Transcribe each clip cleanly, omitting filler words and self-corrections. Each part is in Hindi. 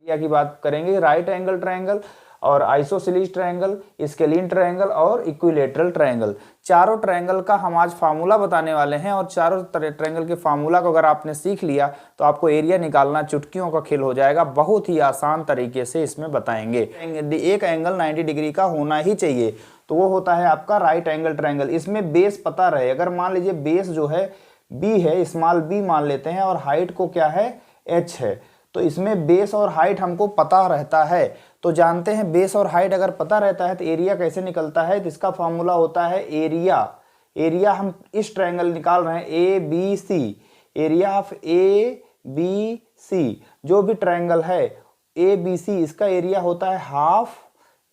एरिया की बात करेंगे, राइट एंगल ट्रायंगल और आइसोसेलेस ट्रायंगल, स्केलीन ट्रायंगल और इक्विलेटरल ट्रायंगल। चारों ट्रायंगल का हम आज फार्मूला बताने वाले हैं और चारों ट्रायंगल के फार्मूला को अगर आपने सीख लिया तो आपको एरिया निकालना चुटकियों का खेल हो जाएगा। बहुत ही आसान तरीके से इसमें बताएंगे। एक एंगल 90 डिग्री का होना ही चाहिए, तो वो होता है आपका राइट एंगल ट्रायंगल। इसमें बेस पता रहे, अगर मान लीजिए बेस जो है बी है, स्मॉल बी मान लेते हैं और हाइट को क्या है एच है, तो इसमें बेस और हाइट हमको पता रहता है। तो जानते हैं बेस और हाइट अगर पता रहता है तो एरिया कैसे निकलता है, तो इसका फॉर्मूला होता है एरिया। एरिया हम इस ट्रायंगल निकाल रहे हैं A B C, area of A B C, जो भी ट्रायंगल है ए बी सी, इसका एरिया होता है half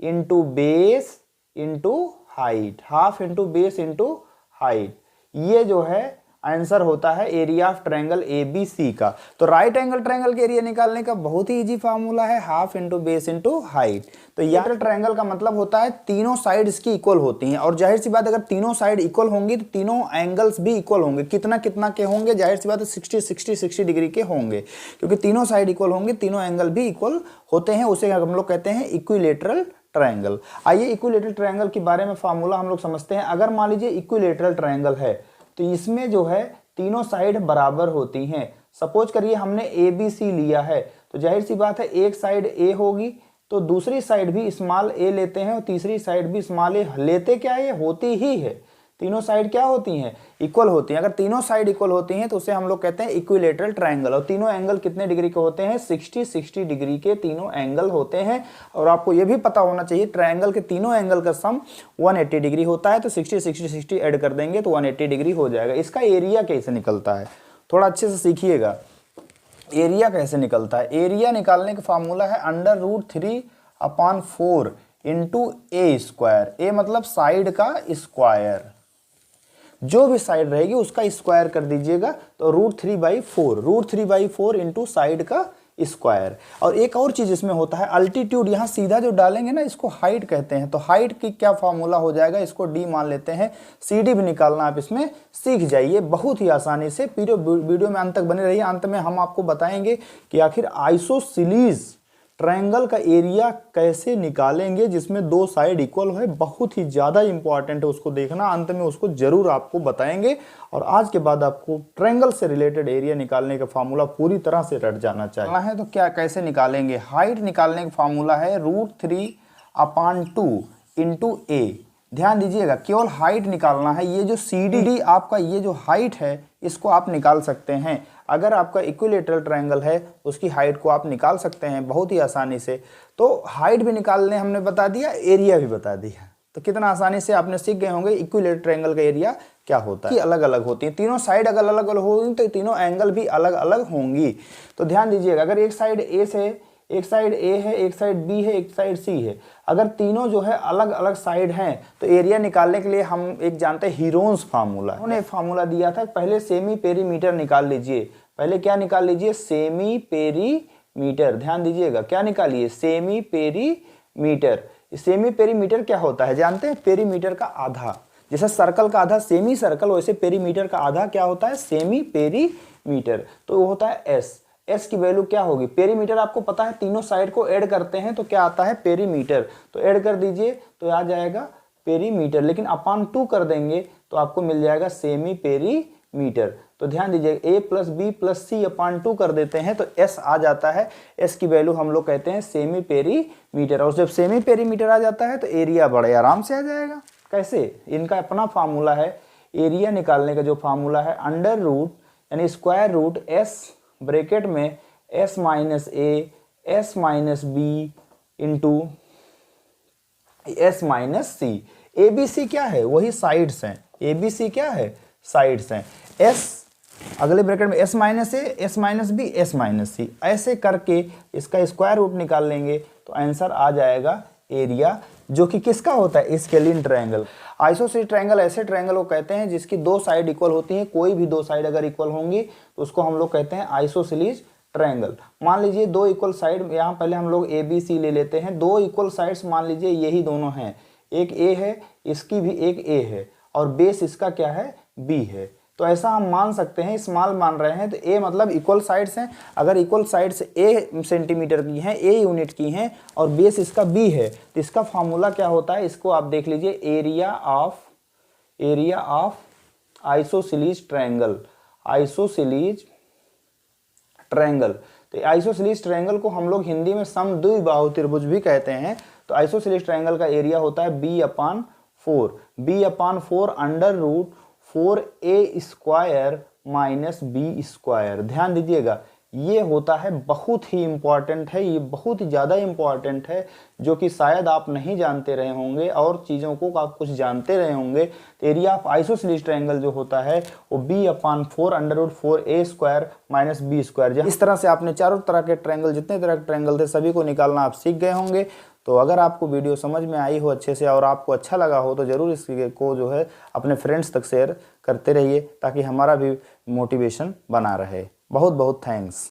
into base into height, half into base into height. ये जो है आंसर होता है एरिया ऑफ ट्रायंगल एबीसी का। तो राइट एंगल ट्रायंगल के एरिया निकालने का बहुत ही इजी फार्मूला है, half into base into height. तो यह ट्रायंगल का मतलब होता है तीनों साइड इसकी इक्वल होती हैं, और जाहिर सी बात अगर तीनों साइड इक्वल होंगी तो तीनों एंगल्स भी इक्वल होंगे। कितना कितना के होंगे, जाहिर सी बात है 60 डिग्री के होंगे, क्योंकि तीनों साइड इक्वल होंगे, तीनों एंगल भी इक्वल होते हैं। उसे हम लोग कहते हैं इक्विलेटरल ट्रायंगल। आइए इक्विलेटरल ट्रायंगल के बारे में फार्मूला हम लोग समझते हैं। अगर मान लीजिए इक्विलेटरल ट्रायंगल है तो इसमें जो है तीनों साइड बराबर होती हैं। सपोज करिए हमने ए बी सी लिया है, तो जाहिर सी बात है एक साइड ए होगी तो दूसरी साइड भी स्मॉल ए लेते हैं और तीसरी साइड भी स्मॉल ए लेते, क्या ये होती ही है, तीनों साइड क्या होती हैं इक्वल होती हैं। अगर तीनों साइड इक्वल होती हैं तो उसे हम लोग कहते हैं इक्विलेटरल ट्रायंगल। और तीनों एंगल कितने डिग्री के होते हैं, 60 डिग्री के तीनों एंगल होते हैं। और आपको यह भी पता होना चाहिए ट्रायंगल के तीनों एंगल का सम 180 डिग्री होता है, तो 60 ऐड कर देंगे तो 180 डिग्री हो जाएगा। इसका एरिया कैसे निकलता है थोड़ा अच्छे से सीखिएगा। एरिया कैसे निकलता है, एरिया निकालने का फार्मूला है √3/4 इंटू ए स्क्वायर। ए मतलब साइड का स्क्वायर, जो भी साइड रहेगी उसका स्क्वायर कर दीजिएगा, तो √3/4 इंटू साइड का स्क्वायर। और एक और चीज इसमें होता है अल्टीट्यूड, यहाँ सीधा जो डालेंगे ना इसको हाइट कहते हैं। तो हाइट की क्या फार्मूला हो जाएगा, इसको डी मान लेते हैं। CD भी निकालना आप इसमें सीख जाइए बहुत ही आसानी से। वीडियो में अंत तक बने रहिए, अंत में हम आपको बताएंगे कि आखिर आइसोसेलेस ट्रायंगल का एरिया कैसे निकालेंगे जिसमें दो साइड इक्वल है। बहुत ही ज्यादा इंपॉर्टेंट है, उसको देखना, अंत में उसको जरूर आपको बताएंगे। और आज के बाद आपको ट्रायंगल से रिलेटेड एरिया निकालने का फार्मूला पूरी तरह से रट जाना चाहिए। तो क्या कैसे निकालेंगे, हाइट निकालने का फार्मूला है √3/2 इंटू ए। ध्यान दीजिएगा केवल हाइट निकालना है। ये जो CD आपका ये जो हाइट है इसको आप निकाल सकते हैं। अगर आपका इक्विलेटरल ट्रायंगल है उसकी हाइट को आप निकाल सकते हैं बहुत ही आसानी से। तो हाइट भी निकालने हमने बता दिया, एरिया भी बता दिया, तो कितना आसानी से आपने सीख गए होंगे इक्विलेटरल ट्रायंगल का एरिया क्या होता है। अलग अलग होती है, तीनों साइड अगर अलग अलग होंगी तो तीनों एंगल भी अलग अलग होंगी। तो ध्यान दीजिएगा अगर एक साइड ए से, एक साइड ए है, एक साइड बी है, एक साइड सी है, अगर तीनों जो है अलग अलग साइड हैं तो एरिया निकालने के लिए हम एक जानते हैं हीरोन्स फार्मूला। उन्होंने फार्मूला दिया था पहले सेमी पेरीमीटर निकाल लीजिए। पहले क्या निकाल लीजिए, सेमी पेरीमीटर। ध्यान दीजिएगा क्या निकालिए, सेमी पेरीमीटर। सेमी पेरीमीटर क्या होता है जानते हैं, पेरीमीटर का आधा। जैसे सर्कल का आधा सेमी सर्कल, वैसे पेरीमीटर का आधा क्या होता है, सेमी पेरीमीटर। तो वो होता है एस। एस की वैल्यू क्या होगी, पेरीमीटर आपको पता है तीनों साइड को ऐड करते हैं तो क्या आता है पेरीमीटर। तो ऐड कर दीजिए तो आ जाएगा पेरीमीटर, लेकिन अपान 2 कर देंगे तो आपको मिल जाएगा सेमी पेरीमीटर। तो ध्यान दीजिए A + B + C अपान 2 कर देते हैं तो S आ जाता है। S की वैल्यू हम लोग कहते हैं सेमी पेरीमीटर। और जब सेमी पेरीमीटर आ जाता है तो एरिया बड़े आराम से आ जाएगा। कैसे, इनका अपना फार्मूला है एरिया निकालने का। जो फार्मूला है अंडर रूट यानी स्क्वायर रूट S ब्रैकेट में S - A S - B into S - C। ABC क्या है, वही साइड्स हैं। ABC क्या है, साइड्स हैं। S अगले ब्रैकेट में S - A S - B S - C, ऐसे करके इसका स्क्वायर रूट निकाल लेंगे तो आंसर आ जाएगा एरिया, जो कि किसका होता है, स्केलीन ट्रायंगल। आइसोसेलेस ट्रायंगल ऐसे ट्रायंगल को कहते हैं जिसकी दो साइड इक्वल होती हैं। कोई भी दो साइड अगर इक्वल होंगी तो उसको हम लोग कहते हैं आइसोसेलेस ट्रायंगल। मान लीजिए दो इक्वल साइड, यहाँ पहले हम लोग ABC ले लेते हैं। दो इक्वल साइड्स मान लीजिए यही दोनों हैं, एक A है, इसकी भी एक A है और बेस इसका क्या है B है। तो ऐसा हम मान सकते हैं, स्मॉल मान रहे हैं तो ए मतलब इक्वल साइड्स हैं। अगर इक्वल साइड्स ए सेंटीमीटर की हैं, ए यूनिट की हैं और बेस इसका बी है, तो इसका फार्मूला क्या होता है, इसको आप देख लीजिए, area of isosceles triangle. Isosceles triangle, तो आइसोसेलेस ट्रायंगल को हम लोग हिंदी में समद्विबाहु त्रिभुज भी कहते हैं। तो आइसोसेलेस ट्रायंगल का एरिया होता है b/4 under root 4a² minus b²। ध्यान दीजिएगा, ये होता है, बहुत ही इंपॉर्टेंट है, ये बहुत ही ज़्यादा इंपॉर्टेंट है, जो कि शायद आप नहीं जानते रहे होंगे और चीज़ों को आप कुछ जानते रहे होंगे। तो एरिया ऑफ आइसोसेलेस ट्रायंगल जो होता है वो b/4 under root 4a² minus b²। इस तरह से आपने चारों तरह के ट्रायंगल, जितने तरह के ट्रायंगल थे सभी को निकालना आप सीख गए होंगे। तो अगर आपको वीडियो समझ में आई हो अच्छे से और आपको अच्छा लगा हो तो ज़रूर इसको जो है अपने फ्रेंड्स तक शेयर करते रहिए, ताकि हमारा भी मोटिवेशन बना रहे। बहुत बहुत थैंक्स।